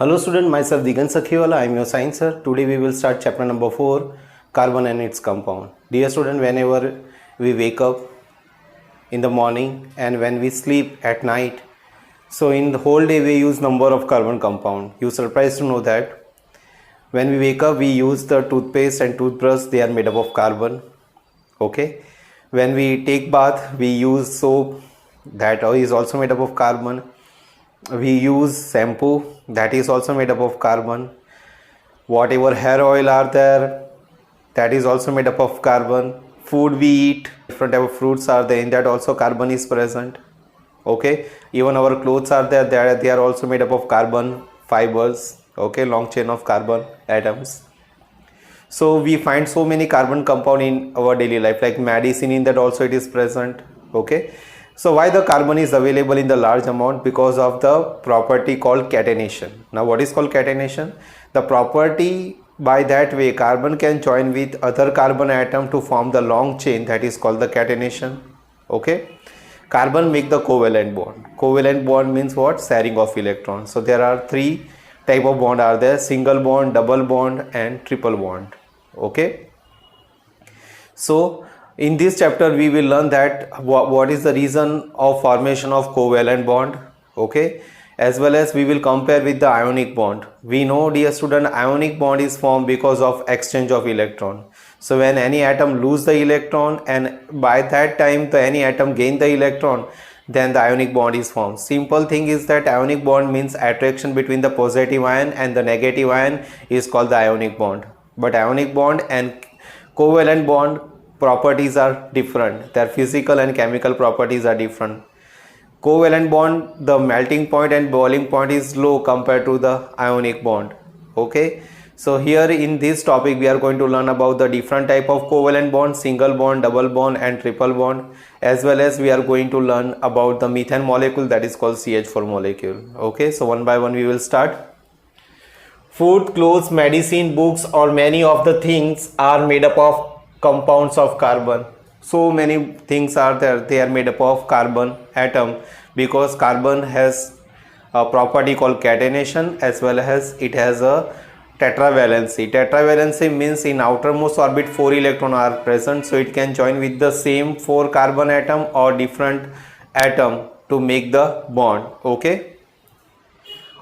Hello student, myself Digan Sakhiwala, I am your science sir. Today we will start chapter number 4, carbon and its compound. Dear student, whenever we wake up in the morning and when we sleep at night, so in the whole day we use number of carbon compound. You surprised to know that when we wake up we use the toothpaste and toothbrush, they are made up of carbon. Okay. When we take bath we use soap, that is also made up of carbon. We use shampoo, that is also made up of carbon. Whatever hair oil are there, that is also made up of carbon. Food we eat, different type of fruits are there, in that also carbon is present. Okay, even our clothes are there, they are also made up of carbon fibers. Okay, long chain of carbon atoms. So we find so many carbon compound in our daily life, like medicine, in that also it is present. Okay, so why the carbon is available in the large amount? Because of the property called catenation. Now what is called catenation? The property by that way carbon can join with other carbon atom to form the long chain, that is called the catenation. Okay, carbon make the covalent bond. Covalent bond means what? Sharing of electrons. So there are three type of bond are there: single bond, double bond and triple bond. Okay, so in this chapter we will learn that what is the reason of formation of covalent bond. Okay, as well as we will compare with the ionic bond. We know, dear student, ionic bond is formed because of exchange of electron. So when any atom lose the electron and by that time any atom gain the electron, then the ionic bond is formed. Simple thing is that ionic bond means attraction between the positive ion and the negative ion is called the ionic bond. But ionic bond and covalent bond properties are different. Their physical and chemical properties are different. Covalent bond, the melting point and boiling point is low compared to the ionic bond. Okay, so here in this topic we are going to learn about the different type of covalent bond: single bond, double bond and triple bond, as well as we are going to learn about the methane molecule, that is called CH4 molecule. Okay, so one by one we will start. Food, clothes, medicine, books or many of the things are made up of compounds of carbon. So many things are there, they are made up of carbon atom, because carbon has a property called catenation, as well as it has a tetravalency. Tetravalency means in outermost orbit 4 electrons are present, so it can join with the same 4 carbon atom or different atom to make the bond. Okay,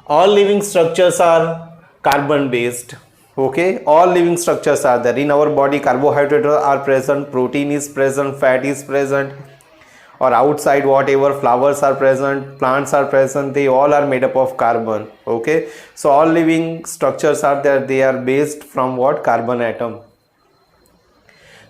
all living structures are carbon based. Okay, all living structures are there. In our body carbohydrates are present, protein is present, fat is present, or outside whatever flowers are present, plants are present, they all are made up of carbon. Okay, so all living structures are there, they are based from what? Carbon atom.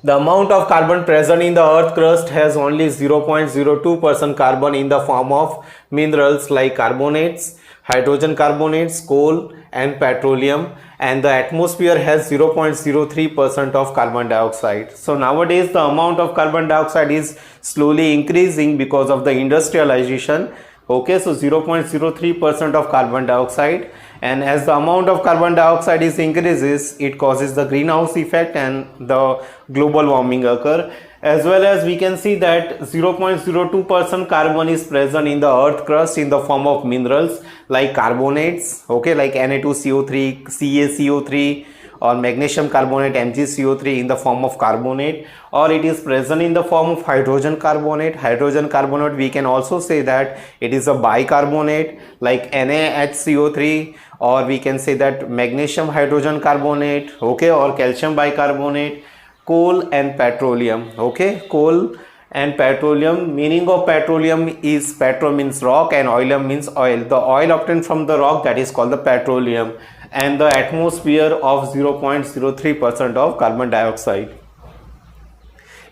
The amount of carbon present in the earth crust has only 0.02% carbon in the form of minerals like carbonates, hydrogen carbonates, coal and petroleum, and the atmosphere has 0.03% of carbon dioxide. So nowadays the amount of carbon dioxide is slowly increasing because of the industrialization. Okay, so 0.03% of carbon dioxide, and as the amount of carbon dioxide is increases, it causes the greenhouse effect and the global warming occur. As well as we can see that 0.02% carbon is present in the earth crust in the form of minerals like carbonates, okay, like Na2CO3, CaCO3, or magnesium carbonate, MgCO3 in the form of carbonate, or it is present in the form of hydrogen carbonate. Hydrogen carbonate, we can also say that it is a bicarbonate like NaHCO3, or we can say that magnesium hydrogen carbonate, okay, or calcium bicarbonate. Coal and petroleum. Okay, coal and petroleum, meaning of petroleum is petro means rock and oilum means oil. The oil obtained from the rock, that is called the petroleum, and the atmosphere of 0.03% of carbon dioxide.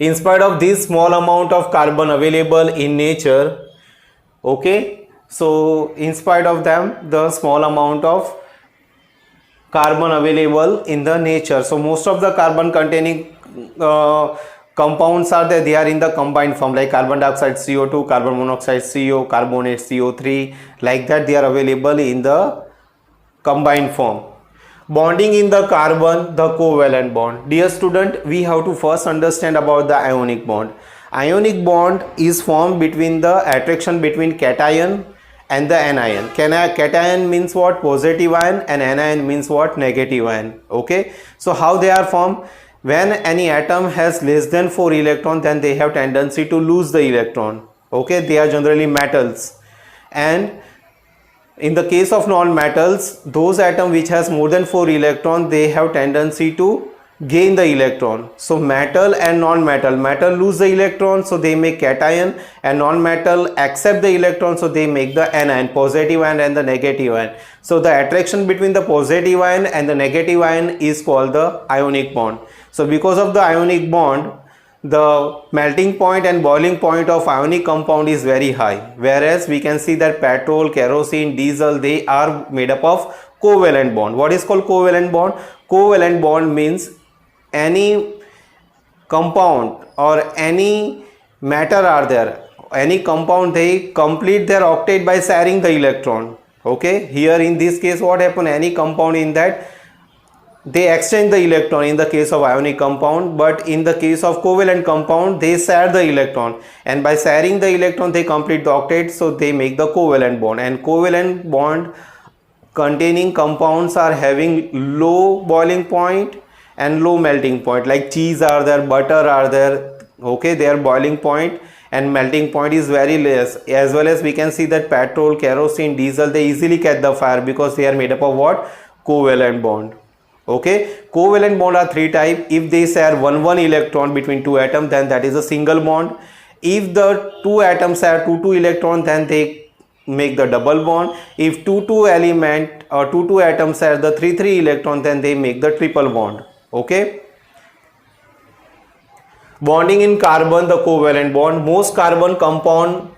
In spite of this small amount of carbon available in nature, okay, so in spite of them, the small amount of carbon available in the nature, so most of the carbon containing compounds are there, they are in the combined form, like carbon dioxide CO2, carbon monoxide CO, carbonate CO3, like that they are available in the combined form. Bonding in the carbon, the covalent bond. Dear student, we have to first understand about the ionic bond. Ionic bond is formed between the attraction between cation and the anion. Cation means what? Positive ion, and anion means what? Negative ion. Okay, so how they are formed? When any atom has less than 4 electrons, then they have tendency to lose the electron. Okay, they are generally metals. And in the case of non-metals, those atoms which has more than 4 electrons, they have tendency to gain the electron. So metal and non-metal, metal lose the electron, so they make cation, and non-metal accept the electron, so they make the anion, positive ion and the negative ion. So the attraction between the positive ion and the negative ion is called the ionic bond. So because of the ionic bond, the melting point and boiling point of ionic compound is very high, whereas we can see that petrol, kerosene, diesel, they are made up of covalent bond. What is called covalent bond? Covalent bond means any compound or any matter are there, any compound, they complete their octet by sharing the electron. Okay, here in this case what happen, any compound in that they exchange the electron in the case of ionic compound, but in the case of covalent compound they share the electron, and by sharing the electron they complete the octet, so they make the covalent bond. And covalent bond containing compounds are having low boiling point and low melting point, like cheese are there, butter are there. Okay, their boiling point and melting point is very less, as well as we can see that petrol, kerosene, diesel, they easily catch the fire because they are made up of what? Covalent bond. Okay, covalent bond are 3 types. If they share one electron between 2 atoms, then that is a single bond. If the 2 atoms share 2 electrons, then they make the double bond. If 2 element or 2 atoms share the 3 electron, then they make the triple bond. Okay, bonding in carbon, the covalent bond. Most carbon compound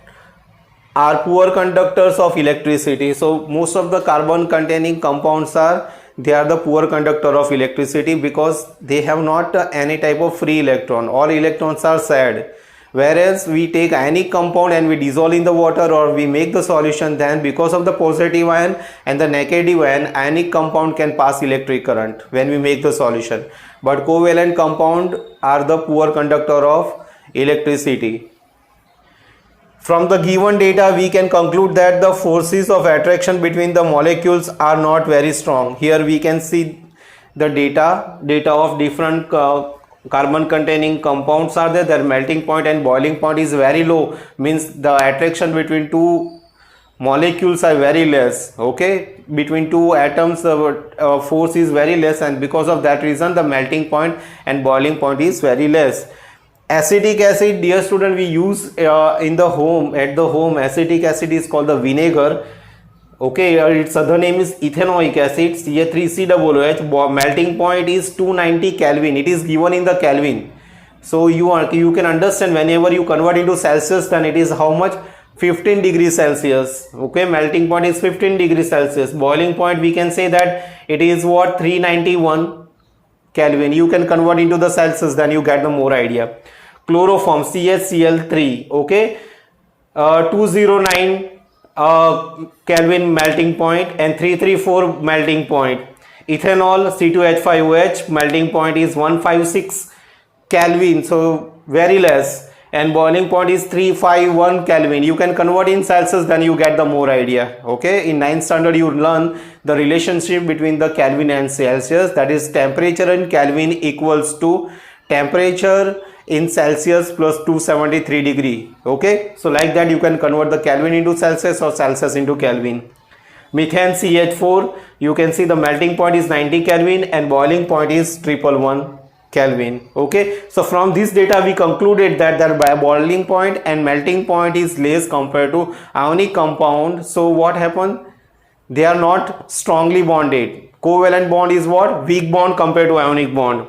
are poor conductors of electricity. So most of the carbon containing compounds are, they are the poor conductor of electricity because they have not any type of free electron. All electrons are shared. Whereas we take ionic compound and we dissolve in the water or we make the solution, then because of the positive ion and the negative ion, ionic compound can pass electric current when we make the solution. But covalent compound are the poor conductor of electricity. From the given data, we can conclude that the forces of attraction between the molecules are not very strong. Here we can see the data of different carbon containing compounds are there. Their melting point and boiling point is very low, means the attraction between 2 molecules are very less. Okay, between 2 atoms the force is very less, and because of that reason the melting point and boiling point is very less. Acetic acid, dear student, we use in the home, at the home, acetic acid is called the vinegar. Okay, its other name is ethanoic acid, Ca3COOH. Melting point is 290 Kelvin. It is given in the Kelvin. So you can understand, whenever you convert into Celsius, then it is how much? 15 degrees Celsius. Okay, melting point is 15 degrees Celsius. Boiling point, we can say that it is what? 391 Kelvin. You can convert into the Celsius, then you get the more idea. Chloroform, CHCl3. Okay, 209 Kelvin melting point and 334 melting point. Ethanol, C2H5OH, melting point is 156 Kelvin, so very less, and boiling point is 351 Kelvin. You can convert in Celsius, then you get the more idea. Okay, in 9th standard you learn the relationship between the Kelvin and Celsius, that is temperature in Kelvin equals to temperature in Celsius plus 273 degree. Okay, so like that you can convert the Kelvin into Celsius or Celsius into Kelvin. Methane, CH4, you can see the melting point is 90 Kelvin and boiling point is 111 Kelvin. Okay, so from this data we concluded that their boiling point and melting point is less compared to ionic compound. So what happened? They are not strongly bonded. Covalent bond is what? Weak bond compared to ionic bond.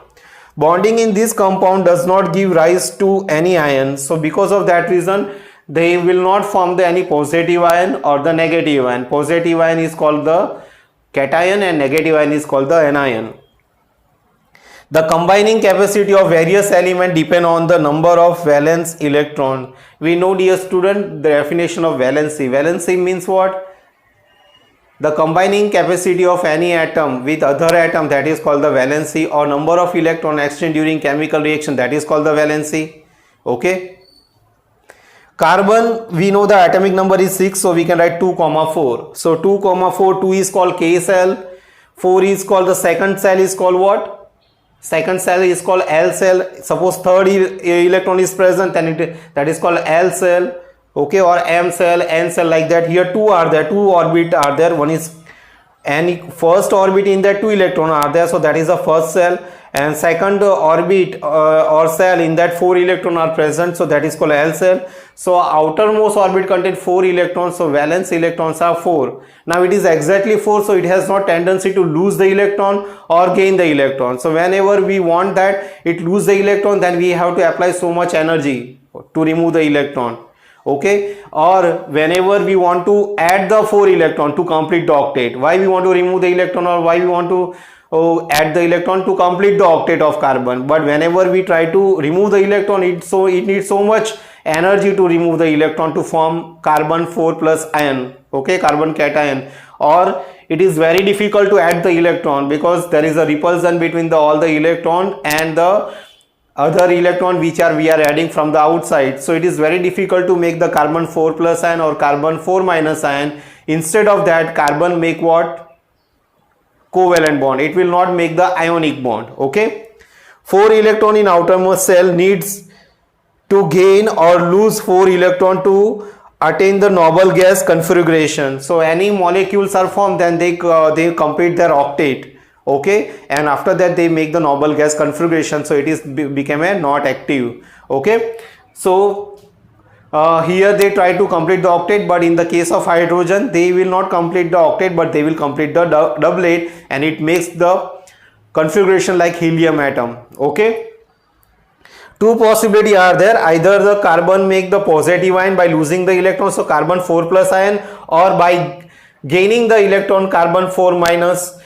Bonding in this compound does not give rise to any ion. So because of that reason, they will not form any positive ion or the negative ion. Positive ion is called the cation and negative ion is called the anion. The combining capacity of various elements depend on the number of valence electron. We know, dear student, the definition of valency. Valency means what? The combining capacity of any atom with other atom, that is called the valency, or number of electron exchange during chemical reaction, that is called the valency. Okay. Carbon, we know the atomic number is 6, so we can write 2 comma 4. So 2 comma 4, 2 is called K cell, 4 is called, the second cell is called what? Second cell is called L cell. Suppose third electron is present, then that is called L cell, okay, or M cell, N cell, like that. Here two are there, two orbit are there, one is and first orbit in that 2 electron are there, so that is the first cell, and second orbit or cell in that 4 electron are present, so that is called L cell. So outermost orbit contains 4 electrons, so valence electrons are 4. Now it is exactly 4, so it has no tendency to lose the electron or gain the electron. So whenever we want that it lose the electron, then we have to apply so much energy to remove the electron, okay. Or whenever we want to add the 4 electron to complete the octet, why we want to remove the electron or why we want to add the electron? To complete the octet of carbon. But whenever we try to remove the electron, it needs so much energy to remove the electron to form carbon 4 plus ion, okay, carbon cation. Or it is very difficult to add the electron because there is a repulsion between all the electron and the other electron which we are adding from the outside. So it is very difficult to make the carbon 4 plus ion or carbon 4 minus ion. Instead of that, carbon make what? Covalent bond. It will not make the ionic bond, okay. 4 electron in outermost cell needs to gain or lose 4 electron to attain the noble gas configuration. So any molecules are formed, then they complete their octet, okay, and after that they make the noble gas configuration, so it is become a not active, okay. So here they try to complete the octet, but in the case of hydrogen they will not complete the octet, but they will complete the doublet, and it makes the configuration like helium atom, okay. Two possibilities are there: either the carbon make the positive ion by losing the electron, so carbon 4 plus ion, or by gaining the electron carbon 4 minus,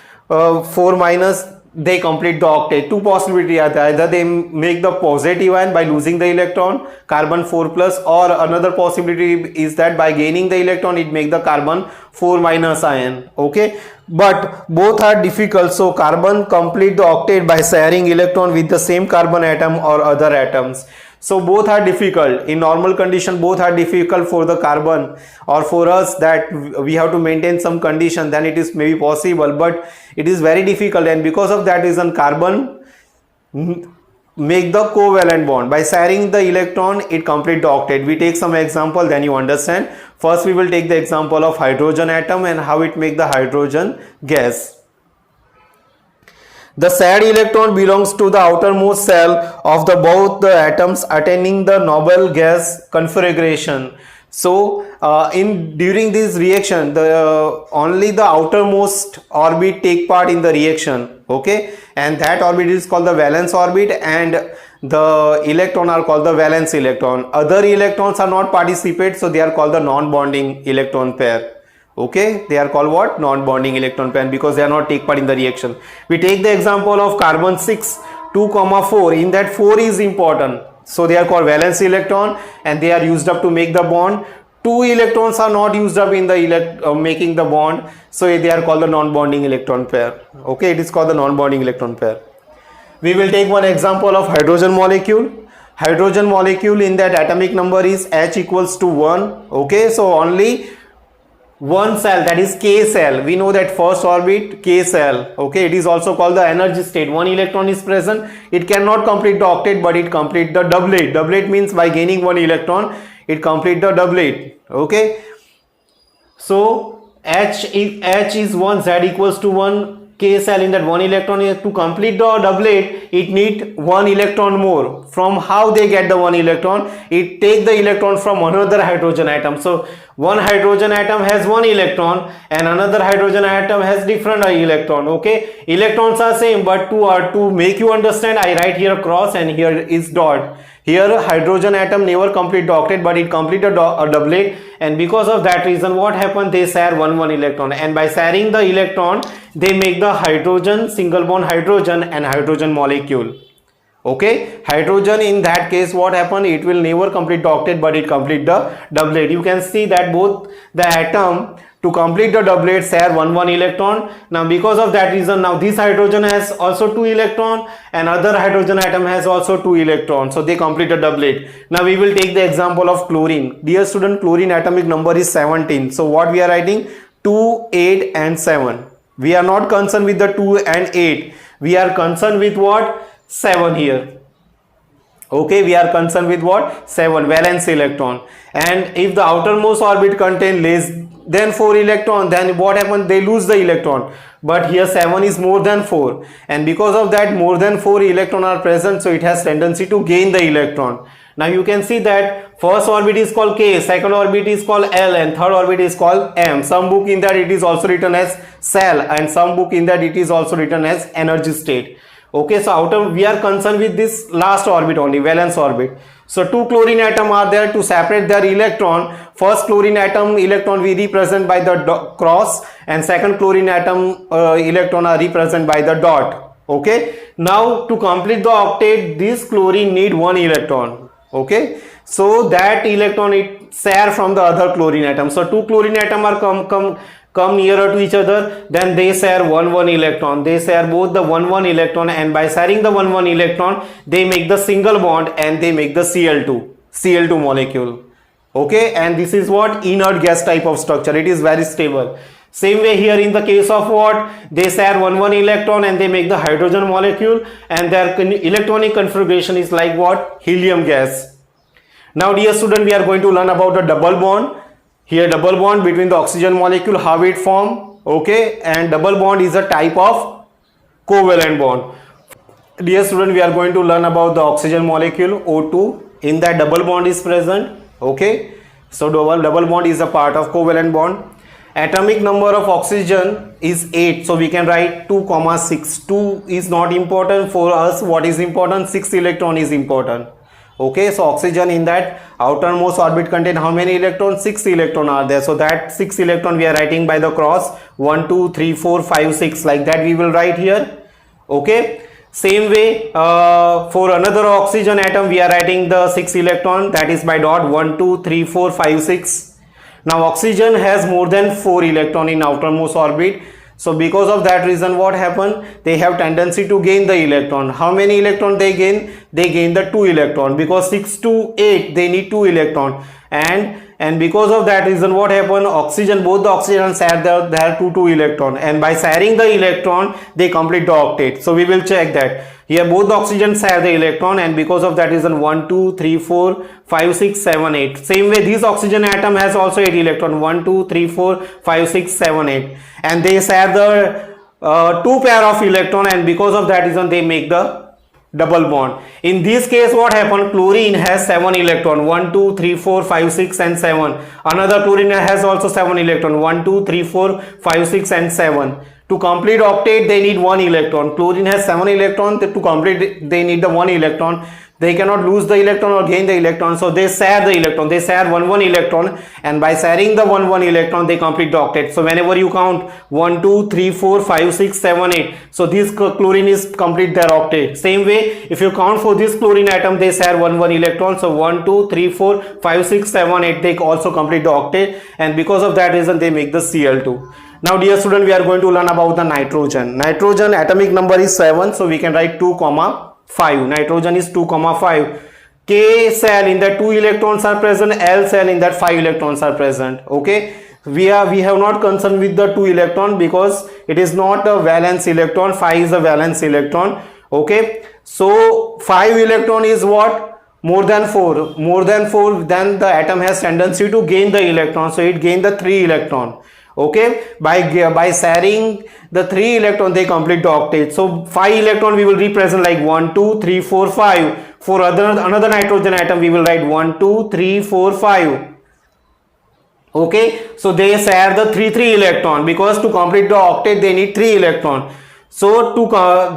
they complete the octet. Two possibilities are there: either they make the positive ion by losing the electron carbon 4 plus, or another possibility is that by gaining the electron it make the carbon 4 minus ion, okay. But both are difficult, so carbon complete the octet by sharing electron with the same carbon atom or other atoms. So both are difficult. In normal condition both are difficult for the carbon, or for us that we have to maintain some condition, then it is maybe possible, but it is very difficult, and because of that reason carbon make the covalent bond. By sharing the electron it complete the octet. We take some example, then you understand. First we will take the example of hydrogen atom and how it make the hydrogen gas. The shared electron belongs to the outermost cell of the both the atoms attaining the noble gas configuration. So during this reaction, only the outermost orbit take part in the reaction, okay, and that orbit is called the valence orbit, and the electron are called the valence electron. Other electrons are not participate, so they are called the non-bonding electron pair, okay. They are called what? Non-bonding electron pair, because they are not take part in the reaction. We take the example of carbon 6 2 comma 4. In that 4 is important, so they are called valence electron and they are used up to make the bond. 2 electrons are not used up in the making the bond, so they are called the non-bonding electron pair, okay. It is called the non-bonding electron pair. We will take one example of hydrogen molecule. Hydrogen molecule, in that atomic number is H equals to 1, okay. So only one cell, that is K cell. We know that first orbit K cell, okay. It is also called the energy state. One electron is present, it cannot complete the octet, but it complete the doublet. Doublet means by gaining one electron it complete the doublet, okay. So H is 1, Z equals to 1, K cell in that one electron is to complete the doublet, it need one electron more. From how they get the one electron? It take the electron from another hydrogen atom. So one hydrogen atom has one electron and another hydrogen atom has different electron, okay. Electrons are same, but to make you understand, I write here cross and here is dot. Here hydrogen atom never complete the octet, but it complete a doublet, and because of that reason what happened, they share one electron, and by sharing the electron they make the hydrogen, single bond hydrogen and hydrogen molecule, okay. Hydrogen in that case what happened, it will never complete the octet, but it complete the doublet. You can see that both the atom To complete the doublet, share one electron. Now because of that reason, now this hydrogen has also 2 electron and other hydrogen atom has also 2 electrons. So they complete the doublet. Now we will take the example of chlorine. Dear student, chlorine atomic number is 17. So what we are writing? 2, 8 and 7. We are not concerned with the 2 and 8. We are concerned with what? 7 here. Okay, we are concerned with what? 7 valence electron. And if the outermost orbit contain less than 4 electron, then what happens? They lose the electron. But here 7 is more than 4, and because of that more than 4 electron are present, so it has tendency to gain the electron. Now you can see that first orbit is called K, second orbit is called L, and third orbit is called M. Some book in that it is also written as cell, and some book in that it is also written as energy state. Okay, so outer we are concerned with this last orbit only, valence orbit. So two chlorine atom are there. To separate their electron, first chlorine atom electron we represent by the cross, and second chlorine atom electron are represented by the dot. Okay, now to complete the octet, this chlorine need 1 electron. Okay, so that electron it share from the other chlorine atom. So two chlorine atom are come nearer to each other, then they share 1 electron. They share both the 1 electron, and by sharing the 1 electron they make the single bond and they make the Cl2 molecule. Okay, and this is what? Inert gas type of structure. It is very stable. Same way here in the case of what? They share 1 electron and they make the hydrogen molecule, and their electronic configuration is like what? Helium gas. Now dear student, we are going to learn about the double bond. Here double bond between the oxygen molecule, how it form. Okay, and double bond is a type of covalent bond. Dear student, we are going to learn about the oxygen molecule O2. In that double bond is present. Okay, so double bond is a part of covalent bond. Atomic number of oxygen is 8, so we can write 2,6. 2 is not important for us. What is important? 6 electron is important. Okay, so oxygen in that outermost orbit contain how many electrons? 6 electron are there. So that 6 electron we are writing by the cross 1, 2, 3, 4, 5, 6, like that we will write here. Okay, same way for another oxygen atom we are writing the 6 electron, that is by dot 1, 2, 3, 4, 5, 6. Now oxygen has more than 4 electron in outermost orbit. So because of that reason, what happened? They have tendency to gain the electron. How many electron they gain? They gain the 2 electron, because 6 to 8 they need 2 electron, and because of that reason, what happened? Oxygen, both the oxygen share their 2 electron, and by sharing the electron they complete the octet. So we will check that here both the oxygen share the electron, and because of that reason 1, 2, 3, 4, 5, 6, 7, 8. Same way this oxygen atom has also 8 electron, 1, 2, 3, 4, 5, 6, 7, 8, and they share the 2 pair of electron, and because of that reason they make the double bond. In this case, what happened? Chlorine has 7 electron, 1, 2, 3, 4, 5, 6 and 7. Another chlorine has also 7 electron, 1, 2, 3, 4, 5, 6 and 7. To complete octet they need 1 electron. Chlorine has 7 electron. To complete they need the 1 electron. They cannot lose the electron or gain the electron, so they share the electron. They share 1 electron, and by sharing the 1 electron they complete the octet. So whenever you count 1, 2, 3, 4, 5, 6, 7, 8, so this chlorine is complete their octet. Same way, if you count for this chlorine atom, they share 1 electron. So 1, 2, 3, 4, 5, 6, 7, 8, they also complete the octet, and because of that reason they make the Cl2. Now dear student, we are going to learn about the nitrogen. Nitrogen atomic number is 7, so we can write 2, 5. Nitrogen is 2, 5. K cell in that 2 electrons are present, L cell in that 5 electrons are present. Okay, we have not concerned with the 2 electron because it is not a valence electron. 5 is a valence electron. Okay, so 5 electron is what? More than 4. More than 4, then the atom has tendency to gain the electron, so it gain the 3 electron. Okay, by sharing the 3 electron they complete the octet. So 5 electron we will represent like 1, 2, 3, 4, 5. For another nitrogen atom we will write 1, 2, 3, 4, 5. Okay, so they share the 3 electron, because to complete the octet they need 3 electron. So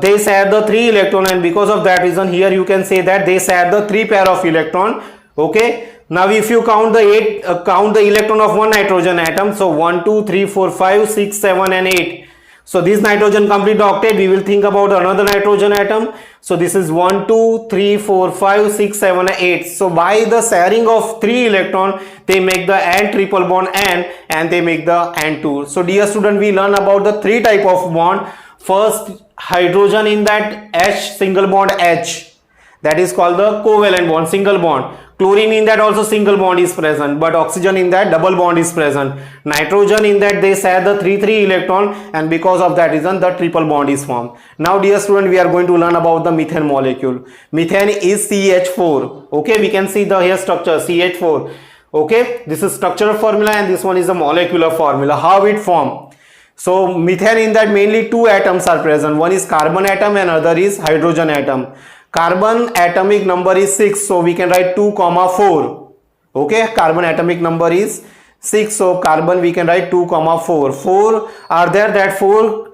they share the 3 electron, and because of that reason here you can say that they share the 3 pair of electron. Okay, now if you count the electron of one nitrogen atom, so 1, 2, 3, 4, 5, 6, 7 and 8. So this nitrogen complete the octet. We will think about another nitrogen atom. So this is 1, 2, 3, 4, 5, 6, 7, 8. So by the sharing of 3 electron, they make the N triple bond N and they make the N2. So dear student, we learn about the 3 type of bond. First, hydrogen in that H single bond H, that is called the covalent bond, single bond. Chlorine in that also single bond is present, but oxygen in that double bond is present. Nitrogen in that they share the 3 electron, and because of that reason the triple bond is formed. Now dear student, we are going to learn about the methane molecule. Methane is CH4. Okay, we can see the here structure CH4. Okay, this is structural formula and this one is the molecular formula, how it formed. So methane in that mainly 2 atoms are present. One is carbon atom and other is hydrogen atom. Carbon atomic number is 6, so we can write 2, 4. Okay, carbon atomic number is 6, so carbon we can write 2, 4. 4 are there, that 4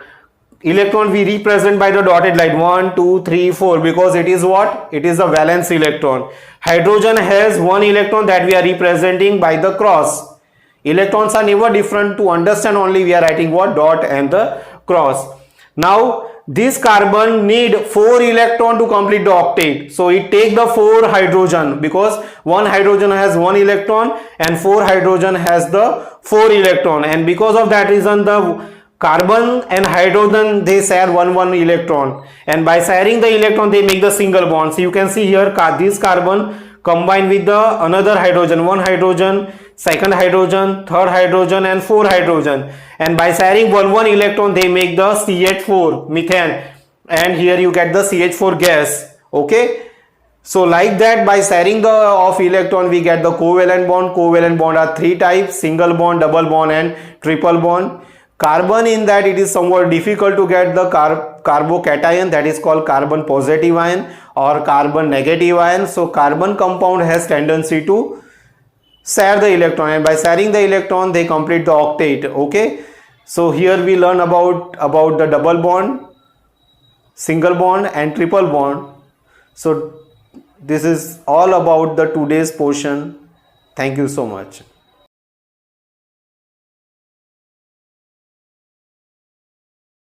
electron we represent by the dotted line 1, 2, 3, 4, because it is what? It is a valence electron. Hydrogen has 1 electron that we are representing by the cross. Electrons are never different. To understand only we are writing what? Dot and the cross. Now this carbon need 4 electron to complete the octet, so it take the 4 hydrogen, because 1 hydrogen has 1 electron and 4 hydrogen has the 4 electron, and because of that reason the carbon and hydrogen they share 1 electron, and by sharing the electron they make the single bond. So you can see here this carbon combined with the another hydrogen, 1 hydrogen, second hydrogen, third hydrogen and 4 hydrogen, and by sharing 1 electron they make the CH4 methane, and here you get the CH4 gas. Okay, so like that by sharing the of electron we get the covalent bond. Covalent bond are 3 types: single bond, double bond and triple bond. Carbon in that it is somewhat difficult to get the carbocation, that is called carbon positive ion or carbon negative ion. So carbon compound has tendency to share the electron, and by sharing the electron they complete the octet. Okay, so here we learn about the double bond, single bond and triple bond. So this is all about the today's portion. Thank you so much.